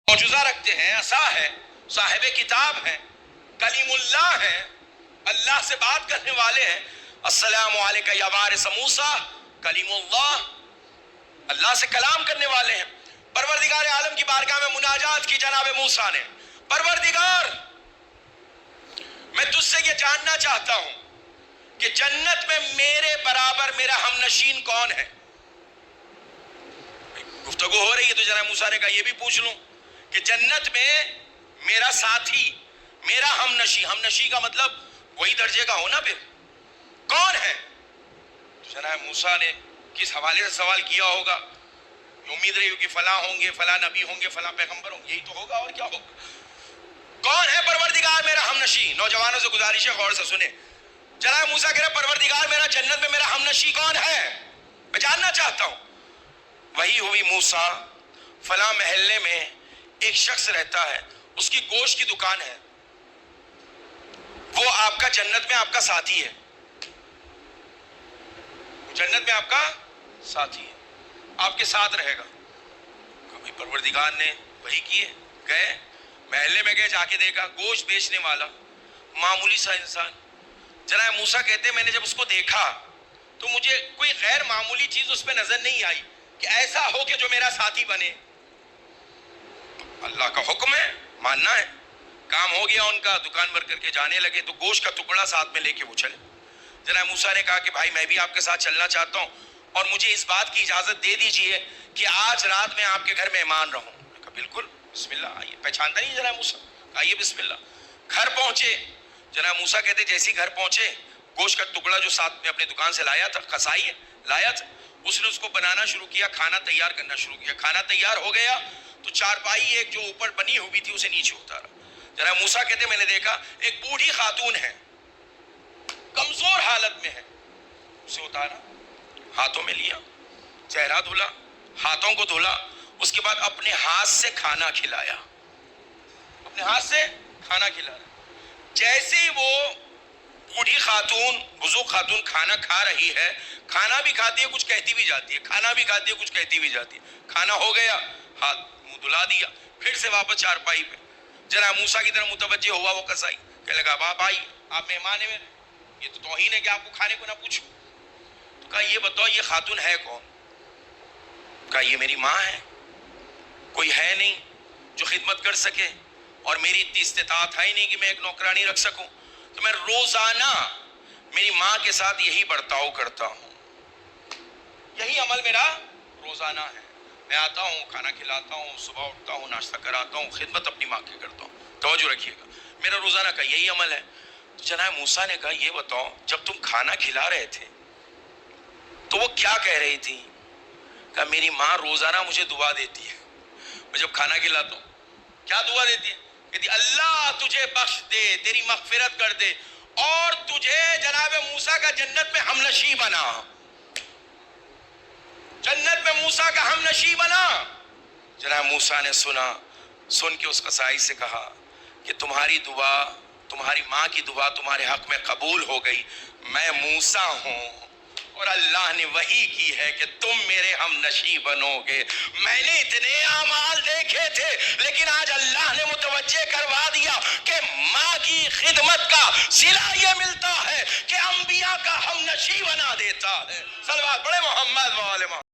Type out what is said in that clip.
معجزہ رکھتے ہیں، عصا ہے، صاحب کتاب ہیں، کلیم اللہ ہیں، اللہ سے بات کرنے والے ہیں. السلام علیکہ یا وارث موسیٰ، کلیم اللہ، اللہ سے کلام کرنے والے ہیں. پروردگار عالم کی بارگاہ میں مناجات کی جناب موسیٰ نے. پروردگار، میں تجھ سے یہ جاننا چاہتا ہوں کہ جنت میں میرے برابر میرا ہم نشین کون ہے؟ گفتگو ہو رہی ہے تو جناب موسیٰ نے کہا یہ بھی پوچھ لوں کہ جنت میں میرا ساتھی، میرا ہم نشی کا مطلب وہی درجے کا ہونا، پھر کون ہے؟ جناب موسیٰ نے کس حوالے سے سوال کیا ہوگا؟ امید رہی ہو کہ فلاں ہوں گے، فلاں نبی ہوں گے، فلاں پیغمبر ہوں گے، یہی تو ہوگا، اور کیا ہوگا؟ کون ہے پروردگار میرا ہم نشی؟ نوجوانوں سے گزارش ہے غور سے سنیں. جناب موسیٰ کہہ رہے پروردگار میرا جنت میں میرا ہم نشی کون ہے؟ میں جاننا چاہتا ہوں. وہی ہوئی موسیٰ، فلاں محلے میں ایک شخص رہتا ہے، اس کی گوشت کی دکان ہے، وہ آپ کا جنت میں آپ کا ساتھی ہے، جنت میں آپ کا ساتھی ہے، آپ کے ساتھ رہے گا. کبھی پروردگار نے وہی کیے، گئے محلے میں، گئے جا کے دیکھا گوشت بیچنے والا معمولی سا انسان. جناب موسیٰ کہتے ہیں میں نے جب اس کو دیکھا تو مجھے کوئی غیر معمولی چیز اس پہ نظر نہیں آئی کہ ایسا ہو کہ جو میرا ساتھی بنے. اللہ کا حکم ہے، ماننا ہے. کام ہو گیا ان کا، دکان بند کر کے جانے لگے تو گوشت کا ٹکڑا ساتھ میں لے کے وہ چلے. جناب موسیٰ نے کہا کہ بھائی میں بھی آپ کے ساتھ چلنا چاہتا ہوں اور مجھے اس بات کی اجازت دے دیجئے کہ آج رات میں آپ کے گھر مہمان رہوں. میں کہا بالکل، بسم اللہ آئیے. پہچانتا نہیں جناب موسیٰ، آئیے بسم اللہ. گھر پہنچے. جناب موسیٰ کہتے جیسے گھر پہنچے، گوشت کا ٹکڑا جو ساتھ میں اپنے دکان سے لایا تھا، قصائی لایا تھا، اس نے اس کو بنانا شروع کیا، کھانا تیار کرنا شروع کیا. کھانا تیار ہو گیا تو چارپائی ایک جو اوپر بنی ہوئی تھی اسے نیچے اتارا. جناب موسیٰ کہتے میں نے دیکھا ایک بوڑھی خاتون ہے، کمزور حالت میں ہے، اسے اتارا، ہاتھوں میں لیا، چہرہ دھلا، ہاتھوں کو دھلا، اس کے بعد اپنے ہاتھ سے کھانا کھلایا، اپنے ہاتھ سے کھانا کھلایا. جیسے ہی وہ بوڑھی خاتون، بزرگ خاتون کھانا کھا رہی ہے، کھانا بھی کھاتی ہے کچھ کہتی بھی جاتی ہے، کھانا بھی کھاتی ہے کچھ کہتی بھی جاتی ہے. کھانا ہو گیا، ہاتھ منہ دھلا دیا، پھر سے واپس چارپائی پہ. جناب موسیٰ کی طرف متوجہ ہوا وہ قصائی، کہنے لگا باپ آئی، آپ مہمان ہیں میرے، یہ تو توہین ہے کہ آپ کو کھانے کو نہ پوچھو. تو کہا یہ بتاؤ یہ خاتون ہے کون؟ کہا یہ میری ماں ہے، کوئی ہے نہیں جو خدمت کر سکے، اور میری اتنی استطاعت ہے ہی نہیں کہ میں ایک نوکرانی رکھ سکوں، تو میں روزانہ میری ماں کے ساتھ یہی برتاؤ کرتا ہوں، یہی عمل میرا روزانہ ہے. میں آتا ہوں، کھانا کھلاتا ہوں، صبح اٹھتا ہوں، ناشتہ کراتا ہوں، خدمت اپنی ماں کی کرتا ہوں. توجہ رکھیے گا، میرا روزانہ کا یہی عمل ہے. تو جناب موسیٰ نے کہا یہ بتاؤ جب تم کھانا کھلا رہے تھے تو وہ کیا کہہ رہی تھی؟ کہا میری ماں روزانہ مجھے دعا دیتی ہے، میں جب کھانا کھلاتا ہوں کیا دعا دیتی ہے؟ کہتی اللہ تجھے بخش دے، تیری مغفرت کر دے، اور تجھے جناب موسیٰ کا جنت میں ہم نشیں بنا، جنت میں موسیٰ کا ہم نشیں بنا. جناب موسیٰ نے سن کے اس قصائی سے کہا کہ تمہاری دعا، تمہاری ماں کی دعا تمہارے حق میں قبول ہو گئی. میں موسیٰ ہوں اور اللہ نے وحی کی ہے کہ تم میرے ہم نشیں بنو گے. میں نے اتنے اعمال دیکھے تھے لیکن آج اللہ نے متوجہ کروا دیا کہ ماں کی خدمت کا صلہ یہ ملتا ہے کہ انبیاء کا ہم نشیں بنا دیتا ہے. صلوات پڑھے محمد و آل محمد.